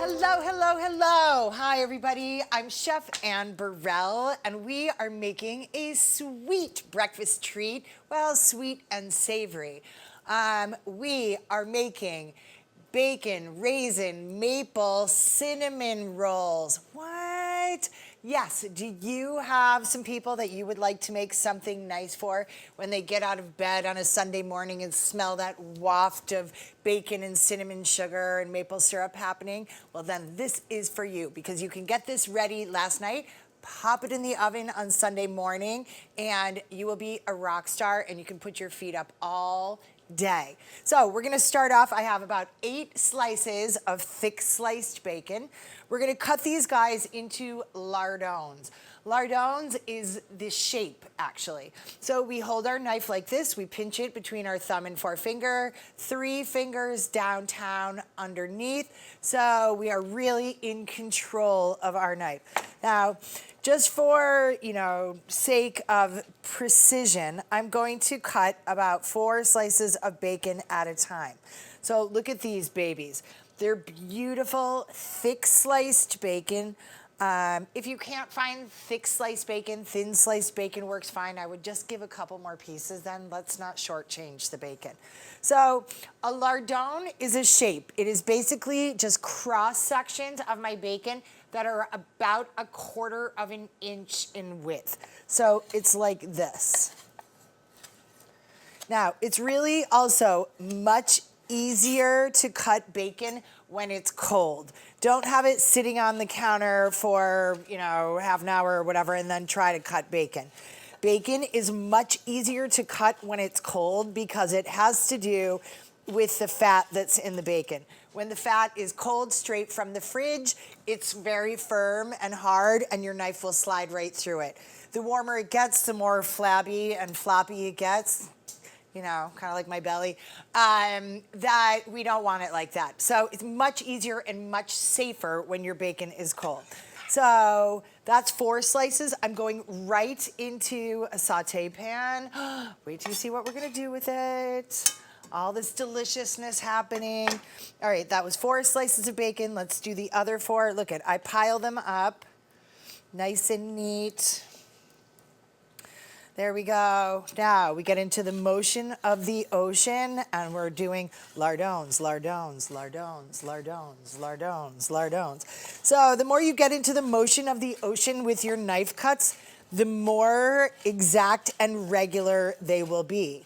Hello, hello, hello. Hi, everybody. I'm Chef Ann Burrell, and we are making a sweet breakfast treat. Well, sweet and savory. We are making bacon, raisin, maple, cinnamon rolls. What? Yes, do you have some people that you would like to make something nice for when they get out of bed on a Sunday morning and smell that waft of bacon and cinnamon sugar and maple syrup happening? Well, then this is for you because you can get this ready last night, pop it in the oven on Sunday morning, and you will be a rock star and you can put your feet up all day. So we're gonna start off. I have about 8 slices of thick sliced bacon. We're gonna cut these guys into lardons. Lardons is the shape, actually. So we hold our knife like this, we pinch it between our thumb and forefinger, 3 fingers downtown underneath. So we are really in control of our knife. Now, just for, sake of precision, I'm going to cut about 4 slices of bacon at a time. So look at these babies. They're beautiful, thick sliced bacon. If you can't find thick sliced bacon, thin sliced bacon works fine. I would just give a couple more pieces then. Let's not shortchange the bacon. So a lardon is a shape. It is basically just cross sections of my bacon that are about 1/4 of an inch in width. So it's like this. Now, it's really also much easier to cut bacon when it's cold. Don't have it sitting on the counter for, half an hour or whatever and then try to cut bacon. Bacon is much easier to cut when it's cold because it has to do with the fat that's in the bacon. When the fat is cold straight from the fridge, it's very firm and hard and your knife will slide right through it. The warmer it gets, the more flabby and floppy it gets. Kind of like my belly, that we don't want it like that. So it's much easier and much safer when your bacon is cold. So that's 4 slices. I'm going right into a saute pan. Wait till you see what we're gonna do with it. All this deliciousness happening. All right, that was 4 slices of bacon. Let's do the other 4. Look at, I pile them up nice and neat. There we go. Now we get into the motion of the ocean and we're doing lardons, lardons, lardons, lardons, lardons, lardons. So the more you get into the motion of the ocean with your knife cuts, the more exact and regular they will be.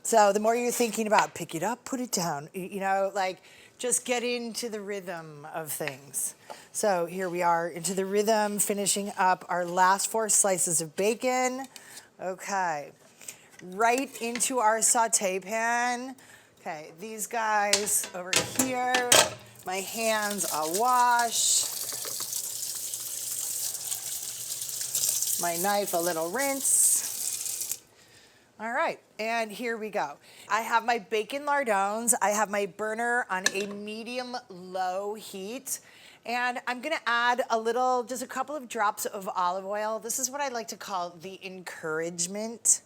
So the more you're thinking about pick it up, put it down, just get into the rhythm of things. So here we are into the rhythm, finishing up our last 4 slices of bacon. Okay, right into our saute pan. Okay, these guys over here, my hands are washed. My knife a little rinse. All right, and here we go. I have my bacon lardons. I have my burner on a medium-low heat. And I'm gonna add just a couple of drops of olive oil. This is what I like to call the encouragement.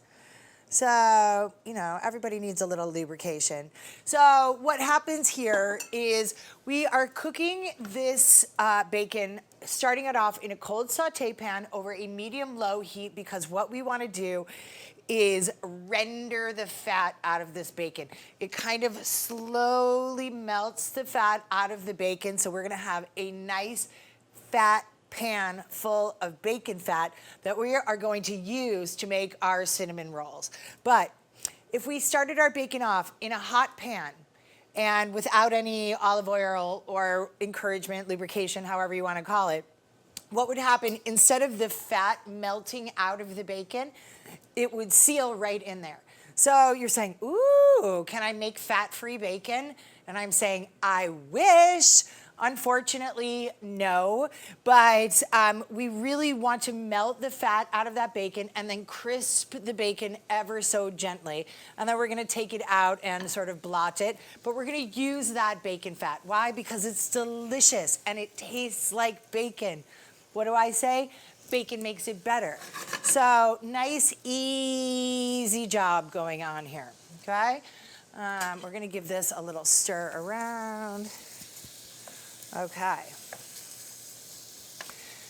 So, everybody needs a little lubrication. So what happens here is we are cooking this bacon, starting it off in a cold saute pan over a medium-low heat because what we wanna do is render the fat out of this bacon. It kind of slowly melts the fat out of the bacon, so we're gonna have a nice fat pan full of bacon fat that we are going to use to make our cinnamon rolls. But if we started our bacon off in a hot pan and without any olive oil or encouragement, lubrication, however you wanna call it, what would happen, instead of the fat melting out of the bacon, it would seal right in there. So you're saying, ooh, can I make fat-free bacon? And I'm saying, I wish. Unfortunately, no. But we really want to melt the fat out of that bacon and then crisp the bacon ever so gently. And then we're gonna take it out and sort of blot it. But we're gonna use that bacon fat. Why? Because it's delicious and it tastes like bacon. What do I say? Bacon makes it better. So nice, easy job going on here, okay? We're gonna give this a little stir around. Okay.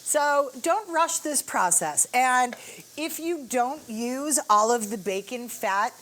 So don't rush this process. And if you don't use all of the bacon fat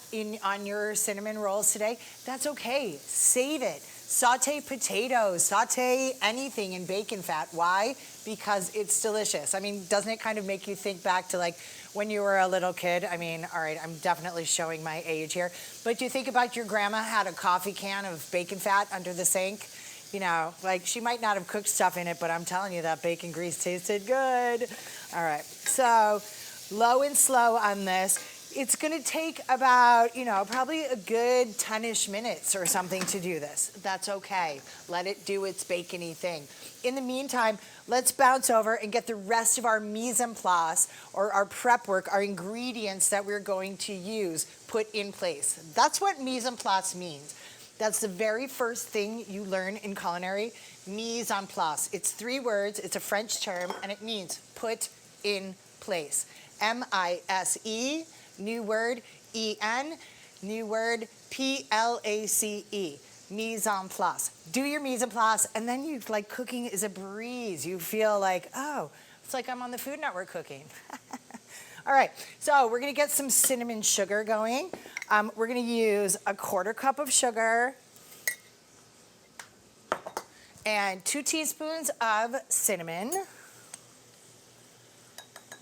on your cinnamon rolls today, that's okay. Save it. Saute potatoes, saute anything in bacon fat. Why? Because it's delicious. I mean, doesn't it kind of make you think back to like when you were a little kid? I mean, all right, I'm definitely showing my age here. But you think about your grandma had a coffee can of bacon fat under the sink. You know, like she might not have cooked stuff in it, but I'm telling you that bacon grease tasted good. All right, so low and slow on this. It's gonna take about, you know, probably a good 10-ish minutes or something to do this. That's okay. Let it do its bacony thing. In the meantime, let's bounce over and get the rest of our mise en place or our prep work, our ingredients that we're going to use put in place. That's what mise en place means. That's the very first thing you learn in culinary, mise en place. It's 3 words, it's a French term, and it means put in place. M-I-S-E, new word, E-N, new word, P-L-A-C-E, mise en place. Do your mise en place, and then you, like, cooking is a breeze. You feel like, oh, it's like I'm on the Food Network cooking. All right, so we're gonna get some cinnamon sugar going. We're gonna use a 1/4 cup of sugar and 2 teaspoons of cinnamon.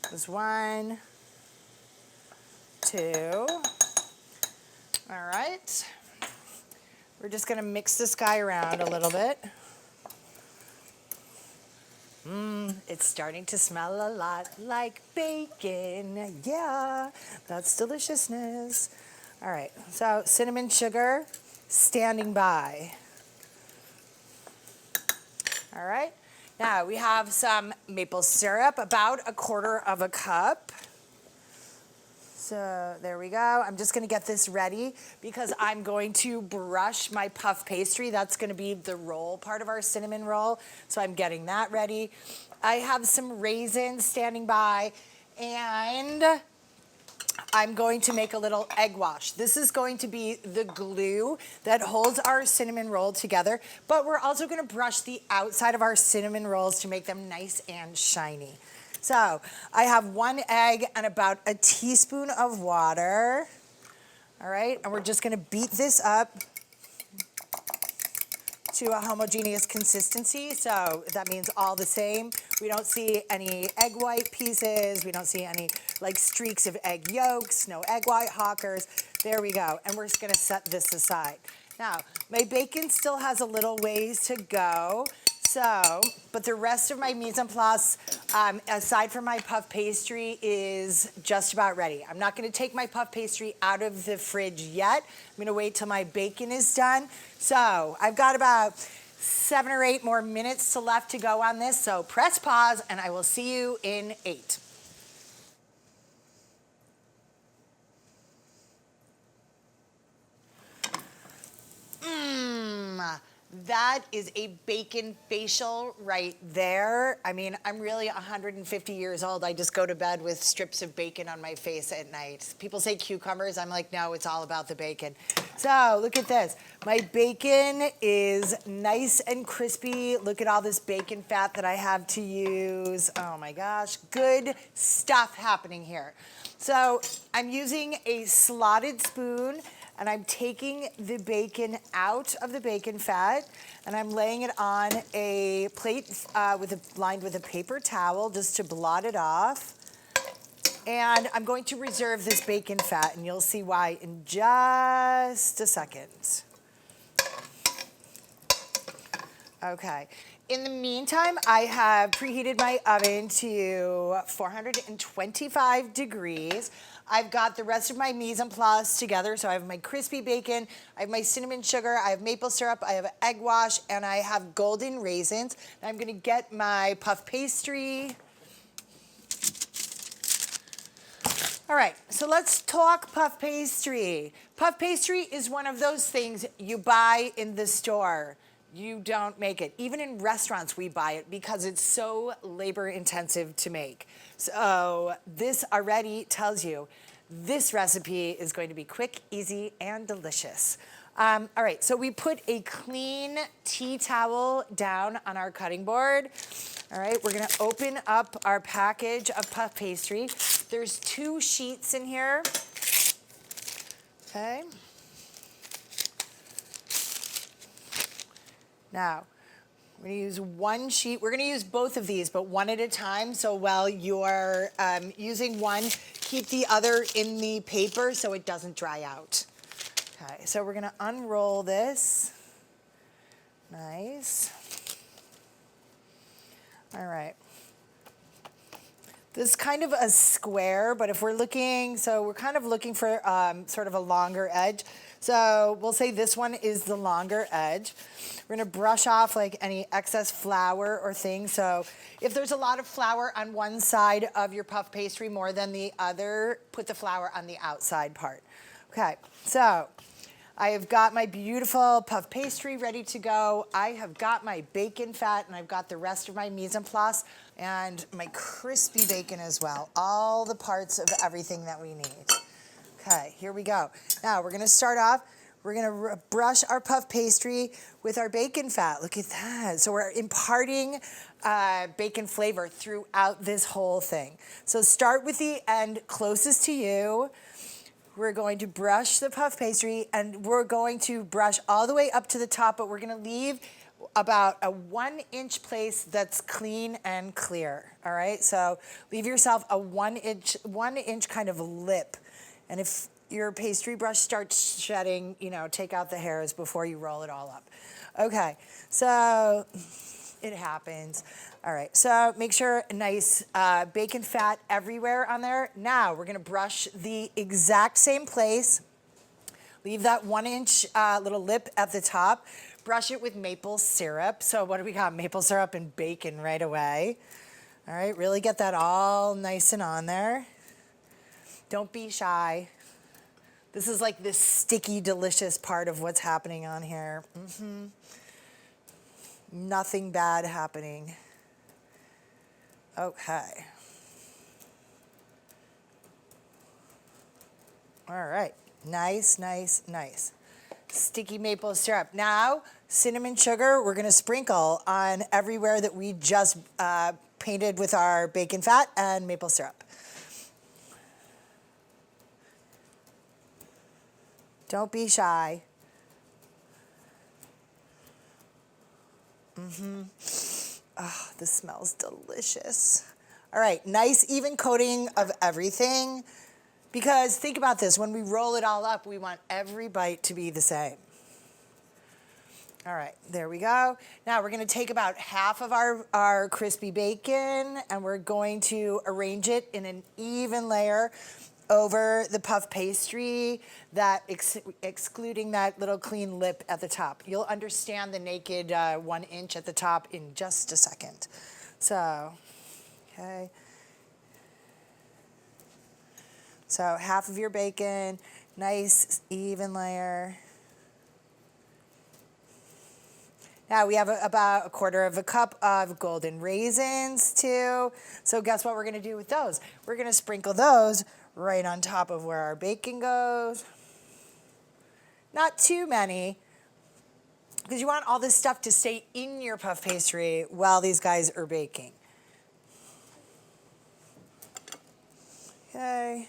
There's 1, 2. All right. We're just gonna mix this guy around a little bit. It's starting to smell a lot like bacon. Yeah, that's deliciousness. All right, so cinnamon sugar, standing by. All right, now we have some maple syrup, about 1/4 cup. So there we go. I'm just gonna get this ready because I'm going to brush my puff pastry. That's gonna be the roll part of our cinnamon roll. So I'm getting that ready. I have some raisins standing by, and I'm going to make a little egg wash. This is going to be the glue that holds our cinnamon roll together, but we're also gonna brush the outside of our cinnamon rolls to make them nice and shiny. So I have 1 egg and about a teaspoon of water. All right, and we're just gonna beat this up to a homogeneous consistency. So that means all the same. We don't see any egg white pieces. We don't see any like streaks of egg yolks, no egg white hawkers. There we go. And we're just gonna set this aside. Now, my bacon still has a little ways to go. So, but the rest of my mise en place, aside from my puff pastry, is just about ready. I'm not gonna take my puff pastry out of the fridge yet. I'm gonna wait till my bacon is done. So, I've got about 7 or 8 more minutes left to go on this, so press pause and I will see you in 8. That is a bacon facial right there. I mean, I'm really 150 years old. I just go to bed with strips of bacon on my face at night. People say cucumbers. I'm like, no, it's all about the bacon. So look at this. My bacon is nice and crispy. Look at all this bacon fat that I have to use. Oh my gosh, good stuff happening here. So I'm using a slotted spoon, and I'm taking the bacon out of the bacon fat, and I'm laying it on a plate lined with a paper towel just to blot it off. And I'm going to reserve this bacon fat, and you'll see why in just a second. Okay. In the meantime, I have preheated my oven to 425 degrees. I've got the rest of my mise en place together. So I have my crispy bacon, I have my cinnamon sugar, I have maple syrup, I have egg wash, and I have golden raisins. And I'm gonna get my puff pastry. All right, so let's talk puff pastry. Puff pastry is one of those things you buy in the store. You don't make it. Even in restaurants, we buy it because it's so labor intensive to make. So this already tells you this recipe is going to be quick, easy, and delicious. All right, so we put a clean tea towel down on our cutting board. All right, we're gonna open up our package of puff pastry. There's 2 sheets in here, okay? Now, we're gonna use 1 sheet. We're gonna use both of these, but one at a time. So while you're using one, keep the other in the paper so it doesn't dry out. Okay, so we're gonna unroll this. Nice. All right. This is kind of a square, but if we're looking, so we're kind of looking for sort of a longer edge. So we'll say this one is the longer edge. We're gonna brush off like any excess flour or things. So if there's a lot of flour on one side of your puff pastry more than the other, put the flour on the outside part. Okay, so I have got my beautiful puff pastry ready to go. I have got my bacon fat and I've got the rest of my mise en place and my crispy bacon as well. All the parts of everything that we need. Okay, here we go. Now we're gonna start off, we're gonna brush our puff pastry with our bacon fat. Look at that. So we're imparting bacon flavor throughout this whole thing. So start with the end closest to you. We're going to brush the puff pastry and we're going to brush all the way up to the top, but we're gonna leave about a 1-inch place that's clean and clear, all right? So leave yourself a 1-inch kind of lip. And if your pastry brush starts shedding, you know, take out the hairs before you roll it all up. Okay, so it happens. All right, so make sure nice bacon fat everywhere on there. Now we're gonna brush the exact same place. Leave that 1-inch little lip at the top. Brush it with maple syrup. So what do we got? Maple syrup and bacon right away. All right, really get that all nice and on there. Don't be shy. This is like this sticky, delicious part of what's happening on here. Nothing bad happening. Okay. All right, nice, nice, nice. Sticky maple syrup. Now, cinnamon sugar, we're gonna sprinkle on everywhere that we just painted with our bacon fat and maple syrup. Don't be shy. Oh, this smells delicious. All right, nice even coating of everything. Because think about this, when we roll it all up, we want every bite to be the same. All right, there we go. Now we're gonna take about half of our crispy bacon and we're going to arrange it in an even layer over the puff pastry, that excluding that little clean lip at the top. You'll understand the naked 1-inch at the top in just a second. So, okay. So half of your bacon, nice even layer. Now we have about a 1/4 cup of golden raisins too. So guess what we're gonna do with those? We're gonna sprinkle those right on top of where our bacon goes. Not too many, because you want all this stuff to stay in your puff pastry while these guys are baking. Okay.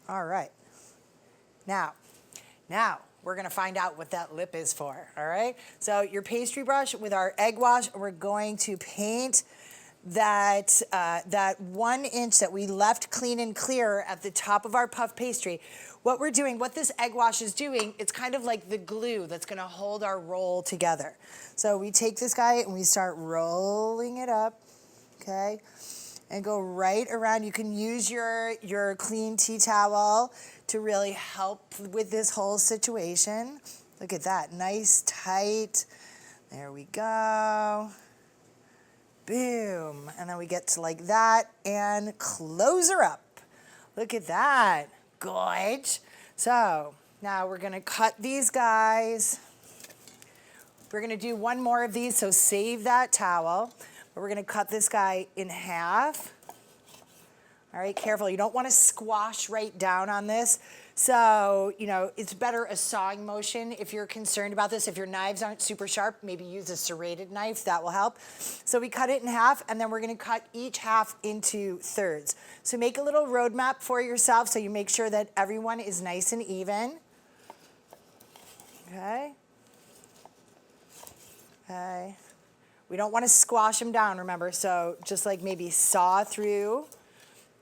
All right. Now we're gonna find out what that lip is for, all right? So your pastry brush with our egg wash, we're going to paint that 1-inch that we left clean and clear at the top of our puff pastry. What we're doing, what this egg wash is doing, it's kind of like the glue that's gonna hold our roll together. So we take this guy and we start rolling it up, okay? And go right around. You can use your clean tea towel to really help with this whole situation. Look at that, nice, tight. There we go. Boom, and then we get to like that and close her up. Look at that, good. So now we're gonna cut these guys. We're gonna do one more of these, so save that towel. But we're gonna cut this guy in half. All right, careful. You don't want to squash right down on this. So, you know, it's better a sawing motion if you're concerned about this. If your knives aren't super sharp, maybe use a serrated knife. That will help. So we cut it in half, and then we're going to cut each half into thirds. So make a little roadmap for yourself so you make sure that everyone is nice and even. Okay. Okay. We don't want to squash them down, remember. So just like maybe saw through.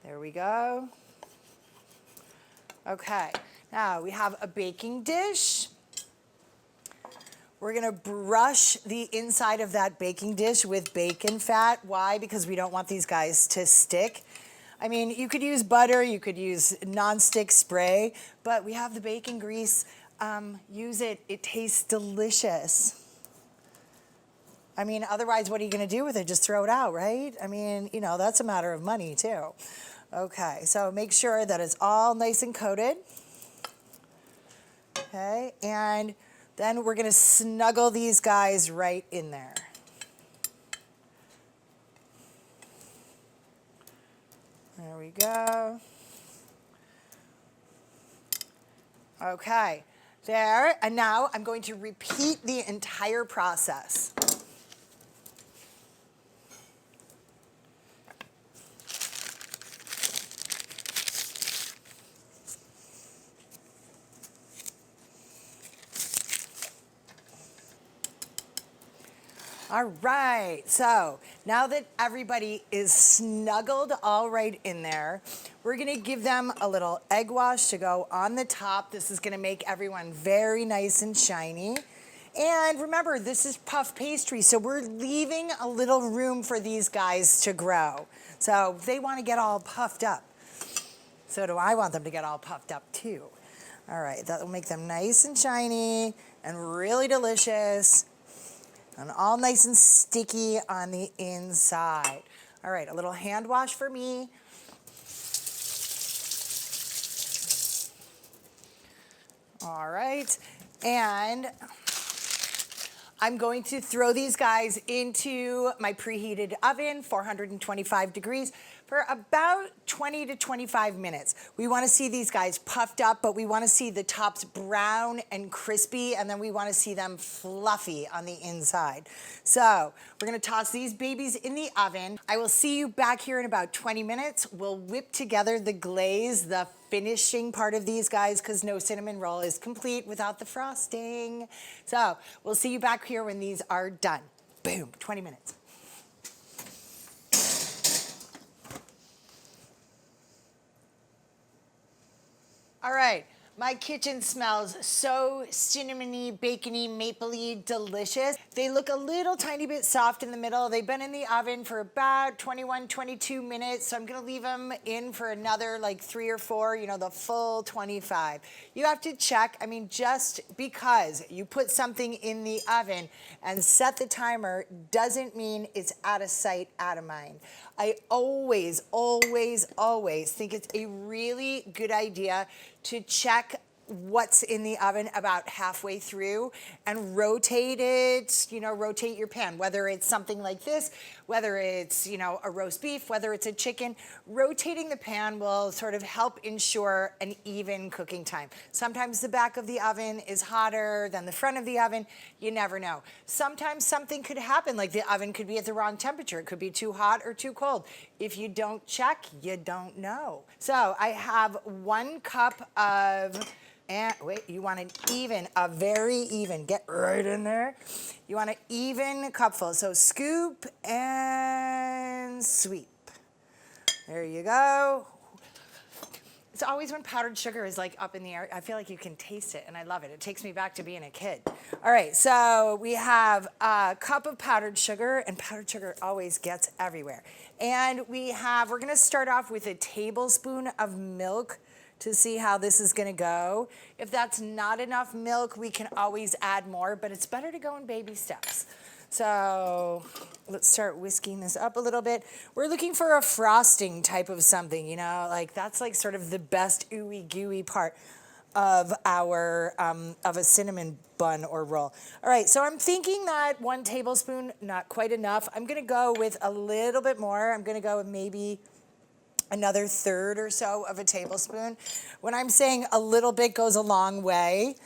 There we go. Okay, now we have a baking dish. We're gonna brush the inside of that baking dish with bacon fat. Why? Because we don't want these guys to stick. I mean, you could use butter, you could use nonstick spray, but we have the bacon grease. Use it, it tastes delicious. I mean, otherwise, what are you gonna do with it? Just throw it out, right? I mean, you know, that's a matter of money too. Okay, so make sure that it's all nice and coated. Okay, and then we're gonna snuggle these guys right in there. There we go. Okay, there, and now I'm going to repeat the entire process. All right, so now that everybody is snuggled all right in there, we're gonna give them a little egg wash to go on the top. This is gonna make everyone very nice and shiny. And remember, this is puff pastry, so we're leaving a little room for these guys to grow. So they wanna get all puffed up. So do I want them to get all puffed up too. All right, that will make them nice and shiny and really delicious. And all nice and sticky on the inside. All right, a little hand wash for me. All right, and I'm going to throw these guys into my preheated oven, 425 degrees, for about 20 to 25 minutes. We want to see these guys puffed up, but we want to see the tops brown and crispy, and then we want to see them fluffy on the inside. So we're going to toss these babies in the oven. I will see you back here in about 20 minutes. We'll whip together the glaze, the finishing part of these guys, because no cinnamon roll is complete without the frosting. So we'll see you back here when these are done. Boom, 20 minutes. All right, my kitchen smells so cinnamony, bacony, mapley, delicious. They look a little tiny bit soft in the middle. They've been in the oven for about 21, 22 minutes, so I'm gonna leave them in for another like 3 or 4, you know, the full 25. You have to check, I mean, just because you put something in the oven and set the timer doesn't mean it's out of sight, out of mind. I always, always, always think it's a really good idea to check what's in the oven about halfway through and rotate it, you know, rotate your pan, whether it's something like this, whether it's, you know, a roast beef, whether it's a chicken. Rotating the pan will sort of help ensure an even cooking time. Sometimes the back of the oven is hotter than the front of the oven. You never know. Sometimes something could happen, like the oven could be at the wrong temperature. It could be too hot or too cold. If you don't check, you don't know. So I have 1 cup of, and wait, you want an even, a very even, get right in there. You want an even cupful. So scoop and sweep. There you go. It's always when powdered sugar is like up in the air, I feel like you can taste it and I love it. It takes me back to being a kid. All right, so we have a cup of powdered sugar, and powdered sugar always gets everywhere. And we're gonna start off with a tablespoon of milk to see how this is gonna go. If that's not enough milk, we can always add more, but it's better to go in baby steps. So let's start whisking this up a little bit. We're looking for a frosting type of something, you know, like that's like sort of the best ooey gooey part of our, of a cinnamon bun or roll. All right, so I'm thinking that 1 tablespoon, not quite enough. I'm gonna go with a little bit more. I'm gonna go with maybe another third or so of a tablespoon. When I'm saying a little bit goes a long way,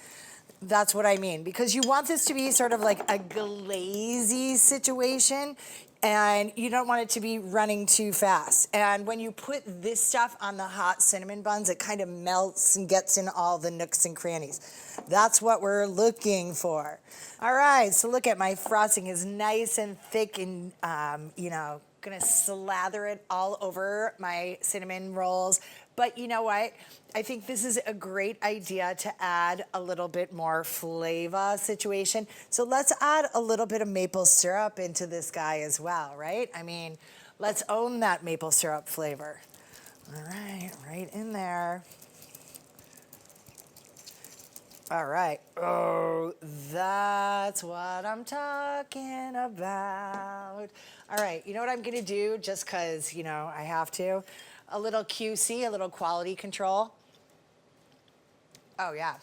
that's what I mean, because you want this to be sort of like a glazy situation, and you don't want it to be running too fast. And when you put this stuff on the hot cinnamon buns, it kind of melts and gets in all the nooks and crannies. That's what we're looking for. All right, so look at my frosting is nice and thick and, gonna slather it all over my cinnamon rolls. But you know what? I think this is a great idea to add a little bit more flavor situation. So let's add a little bit of maple syrup into this guy as well, right? I mean, let's own that maple syrup flavor. All right, right in there. All right. Oh, that's what I'm talking about. All right, you know what I'm gonna do, just because, I have to? A little QC, a little quality control. Oh, yeah.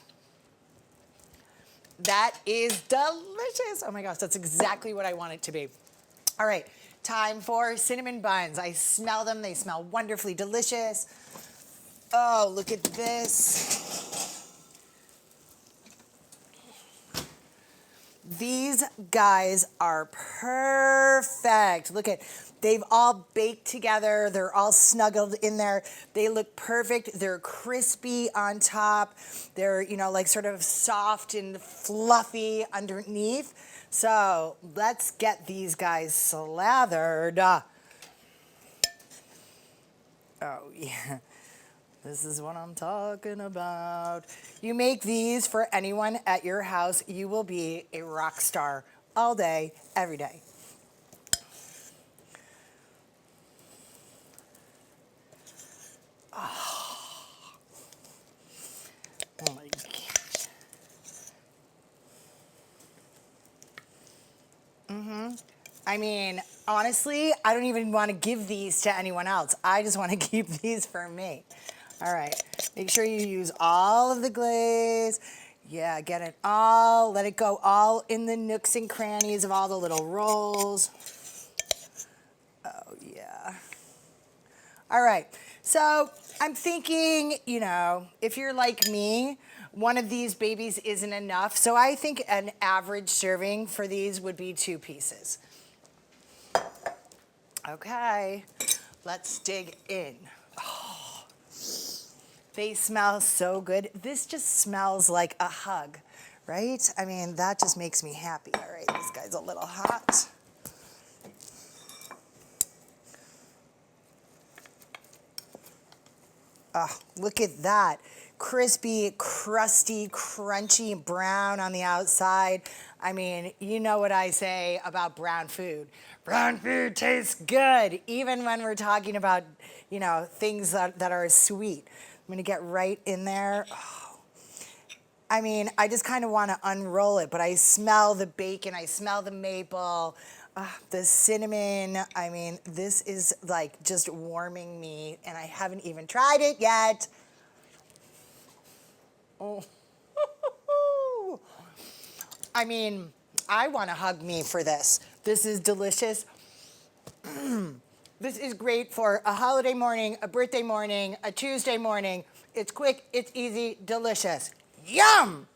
That is delicious. Oh my gosh, that's exactly what I want it to be. All right, time for cinnamon buns. I smell them, they smell wonderfully delicious. Oh, look at this. These guys are perfect. Look at, they've all baked together. They're all snuggled in there. They look perfect. They're crispy on top. They're, like sort of soft and fluffy underneath. So let's get these guys slathered. Oh, yeah. This is what I'm talking about. You make these for anyone at your house, you will be a rock star all day, every day. Oh, oh my gosh. I mean, honestly, I don't even want to give these to anyone else. I just want to keep these for me. All right, make sure you use all of the glaze. Yeah, get it all, let it go all in the nooks and crannies of all the little rolls. Oh, yeah. All right, so I'm thinking, if you're like me, one of these babies isn't enough. So I think an average serving for these would be 2 pieces. Okay, let's dig in. They smell so good. This just smells like a hug, right? I mean, that just makes me happy. All right, this guy's a little hot. Oh, look at that. Crispy, crusty, crunchy, brown on the outside. I mean, you know what I say about brown food. Brown food tastes good, even when we're talking about, things that are sweet. I'm gonna get right in there. Oh. I mean, I just kind of want to unroll it, but I smell the bacon, I smell the maple, the cinnamon. I mean, this is like just warming me, and I haven't even tried it yet. Oh. I mean, I want to hug me for this. This is delicious. This is great for a holiday morning, a birthday morning, a Tuesday morning. It's quick, it's easy, delicious. Yum!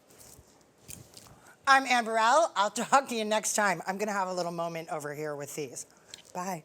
I'm Ann Burrell. I'll talk to you next time. I'm going to have a little moment over here with these. Bye.